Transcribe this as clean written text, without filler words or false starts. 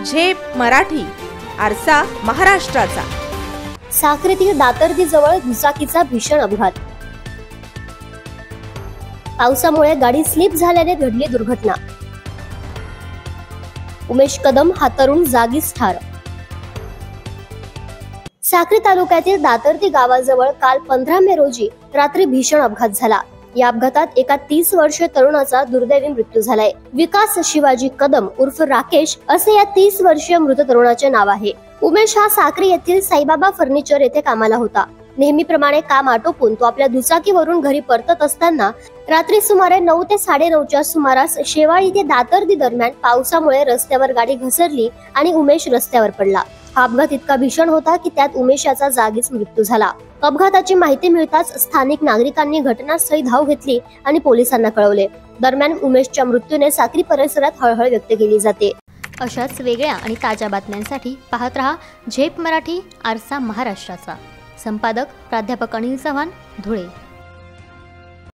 झेप मराठी, आरसा महाराष्ट्राचा। साक्रीतील दातर्दी जवळ दुचाकीचा भीषण अपघात। पावसामुळे गाडी स्लिप झाल्याने घडली दुर्घटना। उमेश कदम हा तरुण जागीच ठार। साक्री तालुक्यातील दातर्दी गावाजवळ काल 15 मे रोजी रात्री भीषण अपघात झाला। या अपघातात एका 30 वर्षीय तरुणाचा दुर्दैवी मृत्यू झालाय। विकास शिवाजी कदम उर्फ राकेश असे या 30 वर्षीय मृत तरुणाचे नाव आहे। उमेश हा साक्री येथील साईबाबा फर्निचर येथे कामाला होता। नेहमीप्रमाणे काम आटोपून तो आपल्या दुचाकीवरून घरी परतत असताना रात्री सुमारे 9 ते 9:30च्या सुमारास शेवाळी ते दातर्दी दरम्यान पावसामुळे रस्त्यावर गाडी घसरली आणि उमेश रस्त्यावर पडला। हा अपघात इतका भीषण होता की त्यात उमेश याचा जागीच मृत्यू झाला। अपघाताची माहिती मिळताच स्थानिक नागरिकांनी घटनास्थळी धाव घेतली आणि पोलिसांना कळवले। दरम्यान उमेशच्या मृत्यूने साक्री परिसरात हळहळ व्यक्त केली जाते। अशाच वेगळ्या आणि ताज्या बातम्यांसाठी पाहत रहा झेप मराठी, आरसा महाराष्ट्राचा। संपादक प्राध्यापक अनिल चव्हाण, धुळे।